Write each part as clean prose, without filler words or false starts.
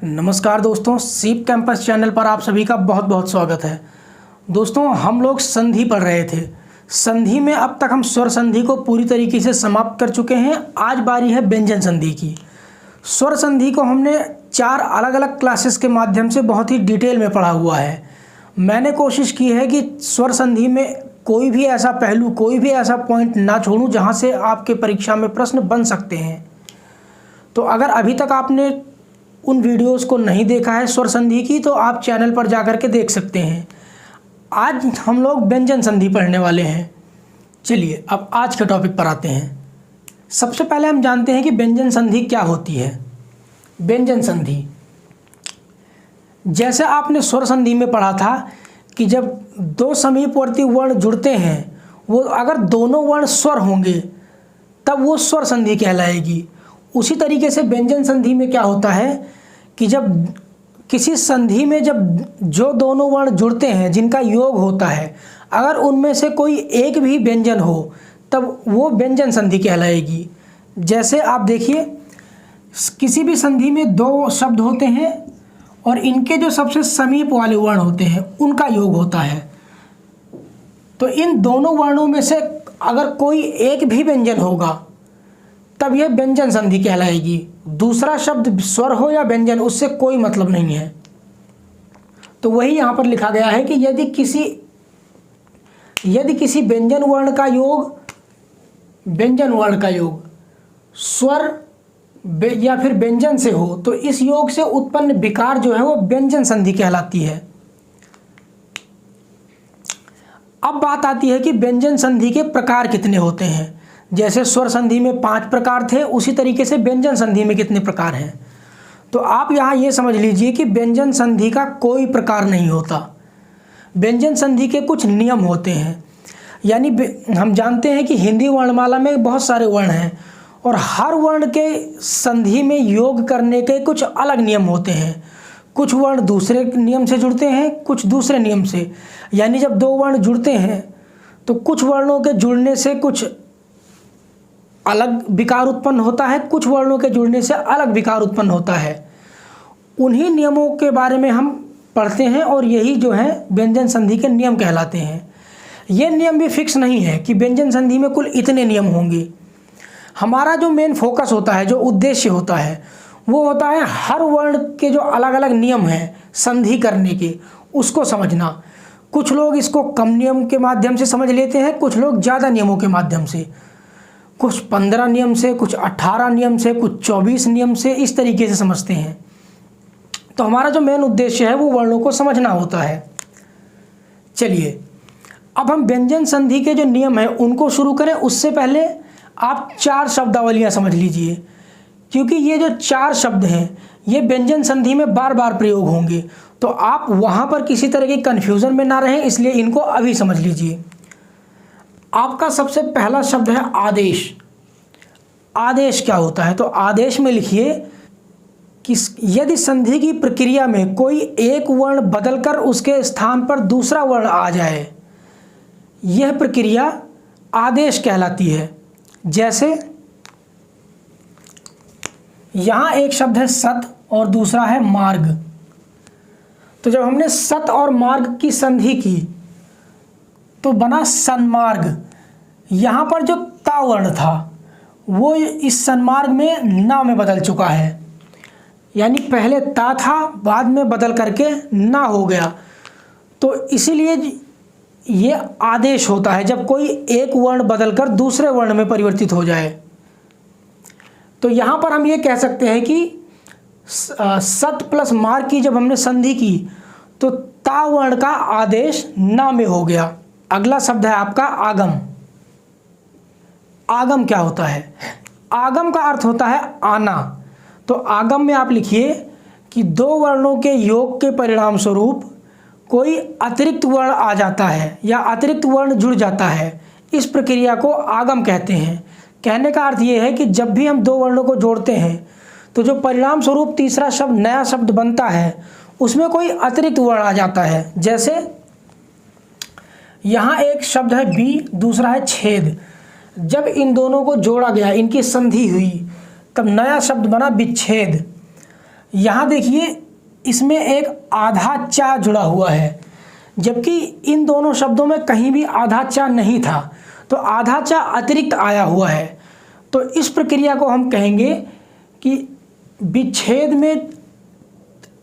नमस्कार दोस्तों, सीप कैंपस चैनल पर आप सभी का बहुत बहुत स्वागत है। दोस्तों, हम लोग संधि पढ़ रहे थे। संधि में अब तक हम स्वर संधि को पूरी तरीके से समाप्त कर चुके हैं। आज बारी है व्यंजन संधि की। स्वर संधि को हमने 4 अलग अलग क्लासेस के माध्यम से बहुत ही डिटेल में पढ़ा हुआ है। मैंने कोशिश की है कि स्वर संधि में कोई भी ऐसा पहलू, कोई भी ऐसा पॉइंट ना छोड़ूं जहां से आपके परीक्षा में प्रश्न बन सकते हैं। तो अगर अभी तक आपने उन वीडियोस को नहीं देखा है स्वर संधि की, तो आप चैनल पर जाकर के देख सकते हैं। आज हम लोग व्यंजन संधि पढ़ने वाले हैं। चलिए अब आज के टॉपिक पर आते हैं। सबसे पहले हम जानते हैं कि व्यंजन संधि क्या होती है। व्यंजन संधि, जैसे आपने स्वर संधि में पढ़ा था कि जब 2 समीपवर्ती वर्ण जुड़ते हैं, वो अगर दोनों वर्ण स्वर होंगे तब वो स्वर संधि कहलाएगी। उसी तरीके से व्यंजन संधि में क्या होता है कि जब किसी संधि में जब जो दोनों वर्ण जुड़ते हैं जिनका योग होता है, अगर उनमें से कोई एक भी व्यंजन हो तब वो व्यंजन संधि कहलाएगी। जैसे आप देखिए, किसी भी संधि में 2 शब्द होते हैं और इनके जो सबसे समीप वाले वर्ण होते हैं उनका योग होता है। तो इन दोनों वर्णों में से अगर कोई एक भी व्यंजन होगा तब यह व्यंजन संधि कहलाएगी। दूसरा शब्द स्वर हो या व्यंजन, उससे कोई मतलब नहीं है। तो वही यहाँ पर लिखा गया है कि यदि किसी व्यंजन वर्ण का योग स्वर या फिर व्यंजन से हो तो इस योग से उत्पन्न विकार जो है वो व्यंजन संधि कहलाती है। अब बात आती है कि व्यंजन संधि के प्रकार कितने होते हैं। जैसे स्वर संधि में 5 प्रकार थे, उसी तरीके से व्यंजन संधि में कितने प्रकार हैं। तो आप यहाँ ये समझ लीजिए कि व्यंजन संधि का कोई प्रकार नहीं होता। व्यंजन संधि के कुछ नियम होते हैं। यानी हम जानते हैं कि हिंदी वर्णमाला में बहुत सारे वर्ण हैं और हर वर्ण के संधि में योग करने के कुछ अलग नियम होते हैं। कुछ वर्ण दूसरे नियम से जुड़ते हैं, कुछ दूसरे नियम से। यानी जब 2 वर्ण जुड़ते हैं तो कुछ वर्णों के जुड़ने से कुछ अलग विकार उत्पन्न होता है, कुछ वर्णों के जुड़ने से अलग विकार उत्पन्न होता है। उन्हीं नियमों के बारे में हम पढ़ते हैं और यही जो है व्यंजन संधि के नियम कहलाते हैं। ये नियम भी फिक्स नहीं है कि व्यंजन संधि में कुल इतने नियम होंगे। हमारा जो मेन फोकस होता है, जो उद्देश्य होता है, वो होता है हर वर्ण के जो अलग अलग नियम हैं संधि करने के, उसको समझना। कुछ लोग इसको कम नियम के माध्यम से समझ लेते हैं, कुछ लोग ज़्यादा नियमों के माध्यम से, कुछ 15 नियम से, कुछ 18 नियम से, कुछ 24 नियम से, इस तरीके से समझते हैं। तो हमारा जो मेन उद्देश्य है वो वर्णों को समझना होता है। चलिए अब हम व्यंजन संधि के जो नियम हैं उनको शुरू करें। उससे पहले आप 4 शब्दावलियां समझ लीजिए, क्योंकि ये जो 4 शब्द हैं ये व्यंजन संधि में बार बार प्रयोग होंगे। तो आप वहाँ पर किसी तरह की कन्फ्यूज़न में ना रहें, इसलिए इनको अभी समझ लीजिए। आपका सबसे पहला शब्द है आदेश। आदेश क्या होता है? तो आदेश में लिखिए कि यदि संधि की प्रक्रिया में कोई एक वर्ण बदलकर उसके स्थान पर दूसरा वर्ण आ जाए, यह प्रक्रिया आदेश कहलाती है। जैसे यहाँ एक शब्द है सत और दूसरा है मार्ग। तो जब हमने सत और मार्ग की संधि की तो बना सन्मार्ग। यहाँ पर जो ता वर्ण था वो इस सन्मार्ग में ना में बदल चुका है। यानी पहले ता था, बाद में बदल करके ना हो गया। तो इसीलिए ये आदेश होता है जब कोई एक वर्ण बदलकर दूसरे वर्ण में परिवर्तित हो जाए। तो यहाँ पर हम ये कह सकते हैं कि सत प्लस मार्ग की जब हमने संधि की तो ता वर्ण का आदेश ना में हो गया। अगला शब्द है आपका आगम। आगम क्या होता है? आगम का अर्थ होता है आना। तो आगम में आप लिखिए कि 2 वर्णों के योग के परिणाम स्वरूप कोई अतिरिक्त वर्ण आ जाता है या अतिरिक्त वर्ण जुड़ जाता है, इस प्रक्रिया को आगम कहते हैं। कहने का अर्थ ये है कि जब भी हम 2 वर्णों को जोड़ते हैं तो जो परिणाम स्वरूप तीसरा शब्द, नया शब्द बनता है, उसमें कोई अतिरिक्त वर्ण आ जाता है। जैसे यहाँ एक शब्द है बी, दूसरा है छेद। जब इन दोनों को जोड़ा गया, इनकी संधि हुई, तब नया शब्द बना विच्छेद। यहाँ देखिए इसमें एक आधा चा जुड़ा हुआ है, जबकि इन दोनों शब्दों में कहीं भी आधा चा नहीं था, तो आधा चा अतिरिक्त आया हुआ है। तो इस प्रक्रिया को हम कहेंगे कि विच्छेद में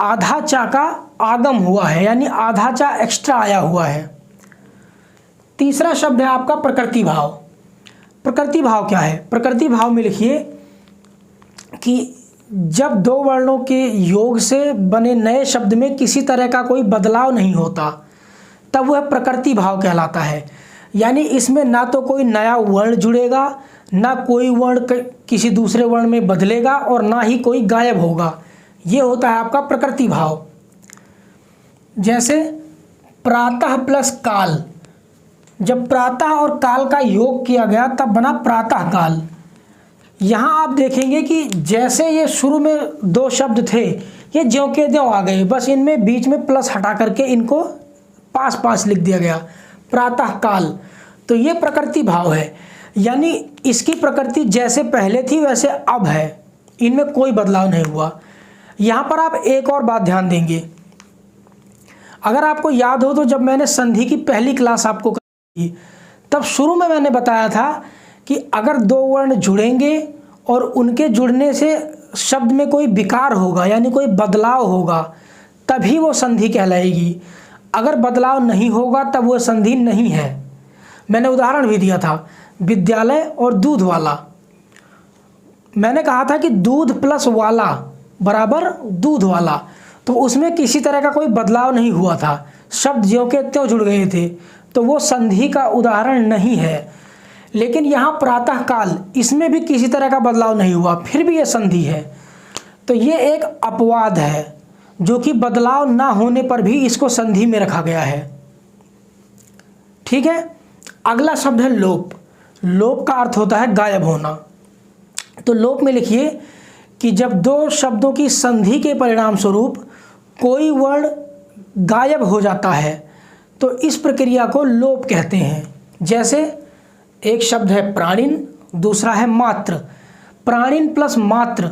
आधा चा का आगम हुआ है, यानी आधा चा एक्स्ट्रा आया हुआ है। तीसरा शब्द है आपका प्रकृति भाव। प्रकृति भाव क्या है? प्रकृति भाव में लिखिए कि जब दो वर्णों के योग से बने नए शब्द में किसी तरह का कोई बदलाव नहीं होता, तब वह प्रकृति भाव कहलाता है। यानी इसमें ना तो कोई नया वर्ण जुड़ेगा, ना कोई वर्ण किसी दूसरे वर्ण में बदलेगा, और ना ही कोई गायब होगा। ये होता है आपका प्रकृति भाव। जैसे प्रातः प्लस काल, जब प्रातः और काल का योग किया गया तब बना प्रातः काल। यहाँ आप देखेंगे कि जैसे ये शुरू में दो शब्द थे, ये ज्यों के त्यों आ गए, बस इनमें बीच में प्लस हटा करके इनको पास पास लिख दिया गया, प्रातः काल। तो ये प्रकृति भाव है, यानी इसकी प्रकृति जैसे पहले थी वैसे अब है, इनमें कोई बदलाव नहीं हुआ। यहाँ पर आप एक और बात ध्यान देंगे, अगर आपको याद हो तो जब मैंने संधि की पहली क्लास आपको की, तब शुरू में मैंने बताया था कि अगर दो वर्ण जुड़ेंगे और उनके जुड़ने से शब्द में कोई विकार होगा, यानी कोई बदलाव होगा, तभी वो संधि कहलाएगी। अगर बदलाव नहीं होगा तब वो संधि नहीं है। मैंने उदाहरण भी दिया था, विद्यालय और दूध वाला। मैंने कहा था कि दूध प्लस वाला बराबर दूध वाला, तो उसमें किसी तरह का कोई बदलाव नहीं हुआ था, शब्द ज्यों के त्यों जुड़ गए थे, तो वो संधि का उदाहरण नहीं है। लेकिन यहाँ प्रातः काल, इसमें भी किसी तरह का बदलाव नहीं हुआ, फिर भी ये संधि है। तो ये एक अपवाद है, जो कि बदलाव ना होने पर भी इसको संधि में रखा गया है। ठीक है, अगला शब्द है लोप। लोप का अर्थ होता है गायब होना। तो लोप में लिखिए कि जब दो शब्दों की संधि के परिणाम स्वरूप कोई वर्ण गायब हो जाता है, तो इस प्रक्रिया को लोप कहते हैं। जैसे एक शब्द है प्राणिन, दूसरा है मात्र। प्राणिन प्लस मात्र,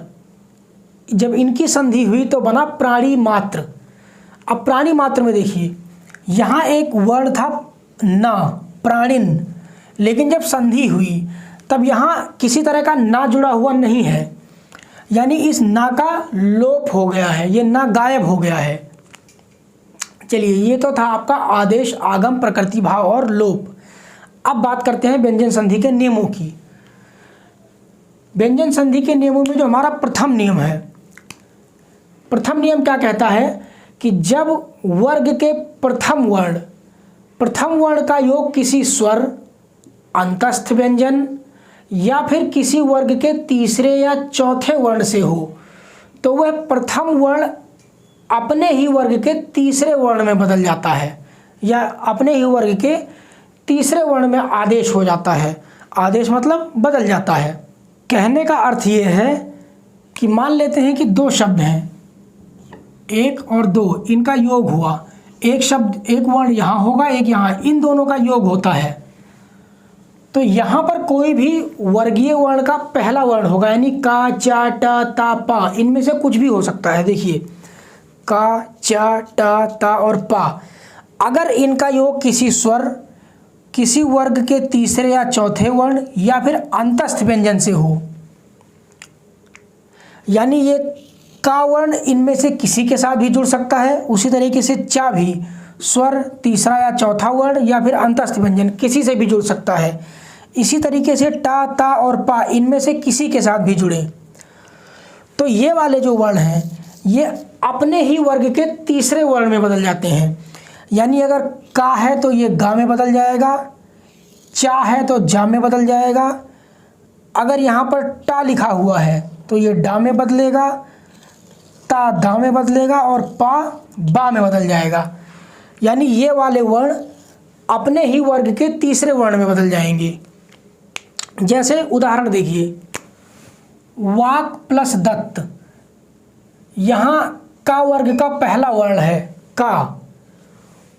जब इनकी संधि हुई तो बना प्राणी मात्र। अब प्राणी मात्र में देखिए, यहाँ एक वर्ण था ना, प्राणिन, लेकिन जब संधि हुई तब यहाँ किसी तरह का ना जुड़ा हुआ नहीं है, यानी इस ना का लोप हो गया है, ये ना गायब हो गया है। चलिए, ये तो था आपका आदेश, आगम, प्रकृति भाव और लोप। अब बात करते हैं व्यंजन संधि के नियमों की। व्यंजन संधि के नियमों में जो हमारा प्रथम नियम है, प्रथम नियम क्या कहता है कि जब वर्ग के प्रथम वर्ण का योग किसी स्वर, अंतस्थ व्यंजन या फिर किसी वर्ग के तीसरे या चौथे वर्ण से हो, तो वह प्रथम वर्ण अपने ही वर्ग के तीसरे वर्ण में बदल जाता है, या अपने ही वर्ग के तीसरे वर्ण में आदेश हो जाता है। आदेश मतलब बदल जाता है। कहने का अर्थ ये है कि मान लेते हैं कि दो शब्द हैं, एक और दो, इनका योग हुआ, एक शब्द, एक वर्ण यहाँ होगा, एक यहाँ, इन दोनों का योग होता है, तो यहाँ पर कोई भी वर्गीय वर्ण का पहला वर्ण होगा, यानी का, चा, टा, ता, पा, इनमें से कुछ भी हो सकता है। देखिए, का, चा, टा, ता और पा, अगर इनका योग किसी स्वर, किसी वर्ग के तीसरे या चौथे वर्ण या फिर अंतस्थ व्यंजन से हो, यानी ये का वर्ण इनमें से किसी के साथ भी जुड़ सकता है, उसी तरीके से चा भी स्वर, तीसरा या चौथा वर्ण या फिर अंतस्थ व्यंजन किसी से भी जुड़ सकता है। इसी तरीके से टा, ता और पा इनमें से किसी के साथ भी जुड़े, तो ये वाले जो वर्ण हैं ये अपने ही वर्ग के तीसरे वर्ण में बदल जाते हैं। यानी अगर का है तो ये गा में बदल जाएगा, चा है तो जा में बदल जाएगा, अगर यहाँ पर टा लिखा हुआ है तो ये डा में बदलेगा, ता दा में बदलेगा और पा बा में बदल जाएगा। यानी ये वाले वर्ण अपने ही वर्ग के तीसरे वर्ण में बदल जाएंगे। जैसे उदाहरण देखिए, वाक प्लस दत्त, यहाँ का वर्ग का पहला वर्ण है का,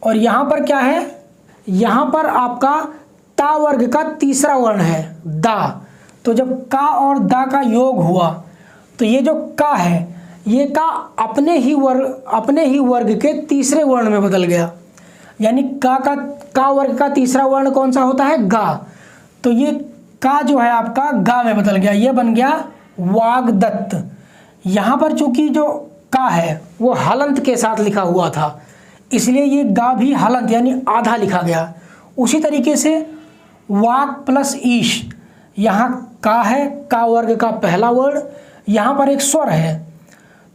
और यहाँ पर क्या है, यहाँ पर आपका ता वर्ग का तीसरा वर्ण है दा। तो जब का और दा का योग हुआ तो ये जो का है ये का अपने ही वर्ग के तीसरे वर्ण में बदल गया, यानी का वर्ग का तीसरा वर्ण कौन सा होता है? गा। तो ये का जो है आपका गा में बदल गया, ये बन गया वाग्दत्त। यहाँ पर चूंकि जो का है वो हलंत के साथ लिखा हुआ था, इसलिए ये गा भी हलंत यानी आधा लिखा गया। उसी तरीके से वाक प्लस ईश, यहाँ का है, का वर्ग का पहला वर्ण, यहाँ पर एक स्वर है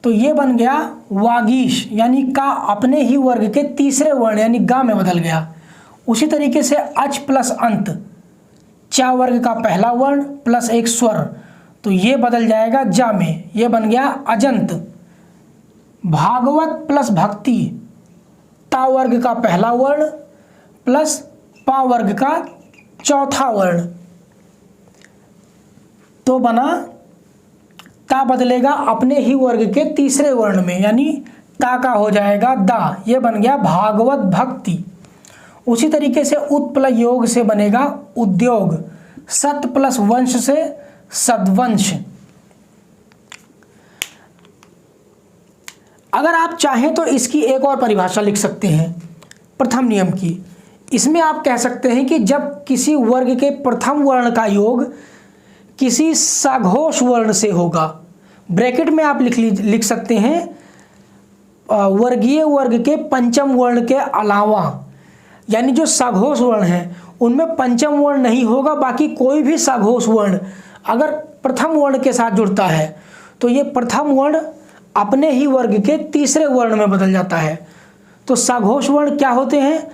तो ये बन गया वागीश, यानी का अपने ही वर्ग के तीसरे वर्ण यानी गा में बदल गया। उसी तरीके से अच प्लस अंत, चा वर्ग का पहला वर्ण प्लस एक स्वर, तो ये बदल जाएगा जा में, ये बन गया अजंत। भागवत प्लस भक्ति, ता वर्ग का पहला वर्ण प्लस पा वर्ग का चौथा वर्ण, तो बना ता बदलेगा अपने ही वर्ग के तीसरे वर्ण में, यानी ता का हो जाएगा दा, ये बन गया भागवत भक्ति। उसी तरीके से उत प्लस योग से बनेगा उद्योग, सत प्लस वंश से सद्वंश। अगर आप चाहें तो इसकी एक और परिभाषा लिख सकते हैं प्रथम नियम की। इसमें आप कह सकते हैं कि जब किसी वर्ग के प्रथम वर्ण का योग किसी सघोष वर्ण से होगा, ब्रैकेट में आप लिख सकते हैं वर्गीय वर्ग के पंचम वर्ण के अलावा, यानी जो सघोष वर्ण है उनमें पंचम वर्ण नहीं होगा, बाकी कोई भी सघोष वर्ण अगर प्रथम वर्ण के साथ जुड़ता है तो ये प्रथम वर्ण अपने ही वर्ग के तीसरे वर्ण में बदल जाता है। तो सघोष वर्ण क्या होते हैं?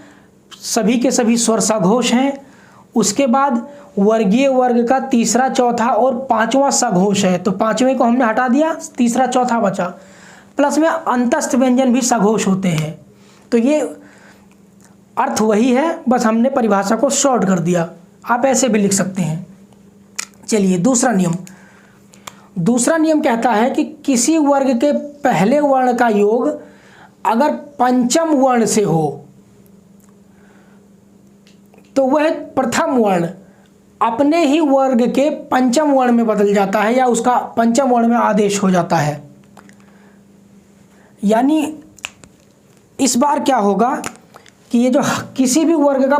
सभी के सभी स्वर सघोष हैं। उसके बाद वर्गीय वर्ग का तीसरा, चौथा और पांचवा सघोष है, तो पांचवें को हमने हटा दिया, तीसरा चौथा बचा। प्लस में अंतस्थ व्यंजन भी सघोष होते हैं। तो ये अर्थ वही है, बस हमने परिभाषा को शॉर्ट कर दिया। आप ऐसे भी लिख सकते हैं। चलिए दूसरा नियम कहता है कि किसी वर्ग के पहले वर्ण का योग अगर पंचम वर्ण से हो तो वह प्रथम वर्ण अपने ही वर्ग के पंचम वर्ण में बदल जाता है या उसका पंचम वर्ण में आदेश हो जाता है। यानी इस बार क्या होगा कि ये जो किसी भी वर्ग का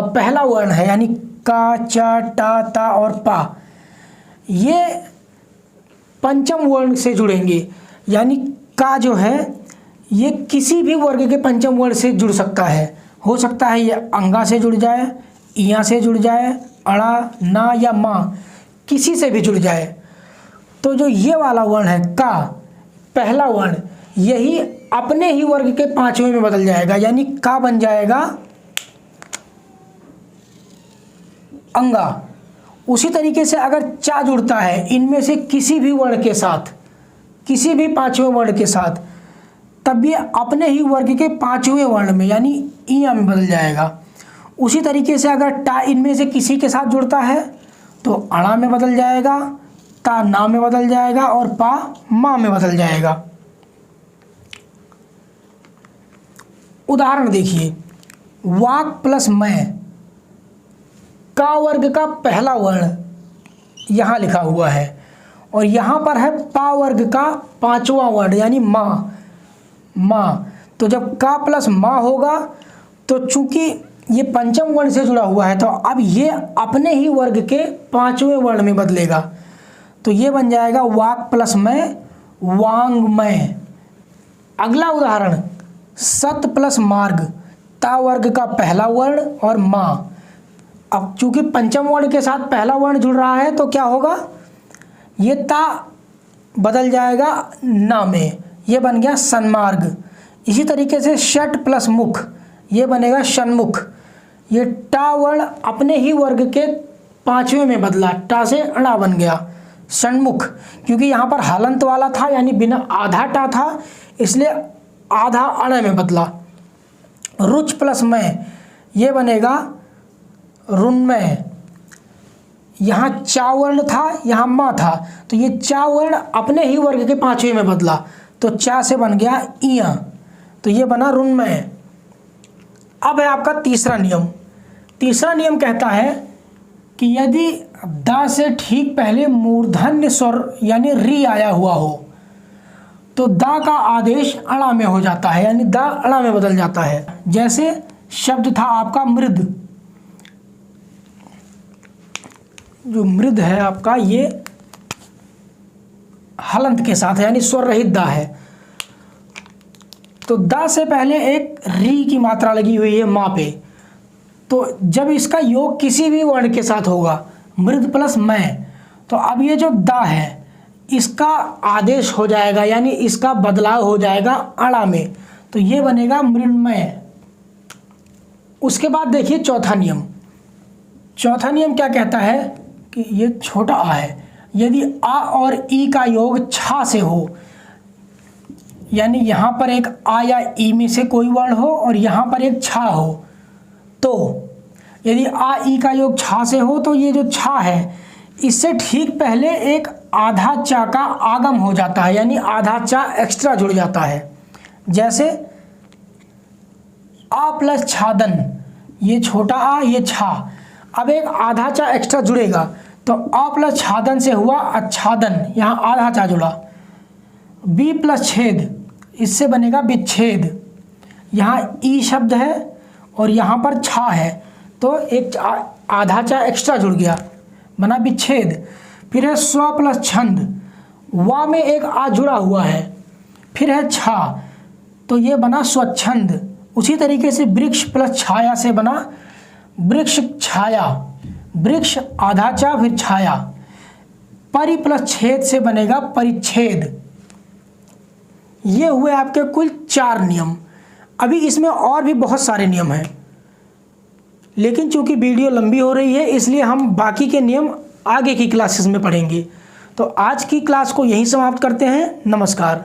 पहला वर्ण है, यानी का, चा, टा, ता और पा, ये पंचम वर्ण से जुड़ेंगे। यानी का जो है ये किसी भी वर्ग के पंचम वर्ण से जुड़ सकता है। हो सकता है ये अंगा से जुड़ जाए, इया से जुड़ जाए, अड़ा, ना या माँ, किसी से भी जुड़ जाए। तो जो ये वाला वर्ण है का, पहला वर्ण, यही अपने ही वर्ग के पांचवें में बदल जाएगा, यानी का बन जाएगा अंगा। उसी तरीके से अगर चा जुड़ता है इनमें से किसी भी वर्ण के साथ, किसी भी पांचवें वर्ण के साथ, तब ये अपने ही वर्ग के पांचवें वर्ण में यानी इया में बदल जाएगा। उसी तरीके से अगर टा इनमें से किसी के साथ जुड़ता है तो अड़ा में बदल जाएगा, ता ना में बदल जाएगा और पा मा में बदल जाएगा। उदाहरण देखिए, वाक प्लस मैं, का वर्ग का पहला वर्ण यहाँ लिखा हुआ है और यहाँ पर है पा वर्ग का पांचवा वर्ण यानी माँ। तो जब का प्लस माँ होगा तो चूंकि ये पंचम वर्ण से जुड़ा हुआ है तो अब ये अपने ही वर्ग के पांचवें वर्ण में बदलेगा। तो ये बन जाएगा वाक प्लस मैं, वांगमय। अगला उदाहरण, सत प्लस मार्ग, ता वर्ग का पहला वर्ण और माँ। अब चूंकि पंचम वर्ण के साथ पहला वर्ण जुड़ रहा है तो क्या होगा, ये ता बदल जाएगा ना में, ये बन गया सन्मार्ग। इसी तरीके से षट प्लस मुख, ये बनेगा षण्मुख। ये टा वर्ण अपने ही वर्ग के पांचवें में बदला, टा से अड़ा बन गया षण्मुख। क्योंकि यहाँ पर हलंत वाला था यानी बिना आधा टा था, इसलिए आधा अड़ा में बदला। रुच प्लस मैं, ये बनेगा रुन्मय। यहाँ चा वर्ण था, यहाँ माँ था, तो ये चा वर्ण अपने ही वर्ग के पांचवें में बदला, तो चा से बन गया इया, तो ये बना रुन्मय। अब है आपका तीसरा नियम कहता है कि यदि दा से ठीक पहले मूर्धन्य स्वर यानी री आया हुआ हो तो दा का आदेश अणा में हो जाता है, यानी दा अणा में बदल जाता है। जैसे शब्द था आपका मृद, जो मृद है आपका ये हलंत के साथ है, यानी स्वर रहित दा है। तो दा से पहले एक री की मात्रा लगी हुई है माँ पे, तो जब इसका योग किसी भी वर्ण के साथ होगा, मृद प्लस मैं, तो अब ये जो दा है इसका आदेश हो जाएगा, यानी इसका बदलाव हो जाएगा अणा में, तो ये बनेगा मृण्मय। उसके बाद देखिए चौथा नियम। चौथा नियम क्या कहता है कि ये छोटा आ है, यदि आ और ई का योग छा से हो, यानी यहाँ पर एक आ या ई में से कोई वर्ण हो और यहाँ पर एक छा हो, तो यदि आ ई का योग छा से हो तो ये जो छा है इससे ठीक पहले एक आधा चा का आगम हो जाता है, यानी आधा चा एक्स्ट्रा जुड़ जाता है। जैसे आ प्लस छादन, ये छोटा आ ये छा, अब एक आधा चा एक्स्ट्रा जुड़ेगा तो आ प्लस छादन से हुआ आच्छादन, यहाँ आधा चा जुड़ा। बी प्लस छेद, इससे बनेगा विच्छेद, यहाँ ई शब्द है और यहाँ पर छा है तो एक आधा चा एक्स्ट्रा जुड़ गया, बना विच्छेद। फिर है स्व प्लस छंद, वा में एक आ जुड़ा हुआ है, फिर है छा तो ये बना स्वच्छंद। उसी तरीके से वृक्ष प्लस छाया से बना वृक्ष छाया, वृक्ष आधा चा फिर छाया। परि प्लस छेद से बनेगा परिच्छेद। ये हुए आपके कुल 4 नियम। अभी इसमें और भी बहुत सारे नियम हैं, लेकिन चूंकि वीडियो लंबी हो रही है इसलिए हम बाकी के नियम आगे की क्लासेस में पढ़ेंगे। तो आज की क्लास को यहीं समाप्त करते हैं। नमस्कार।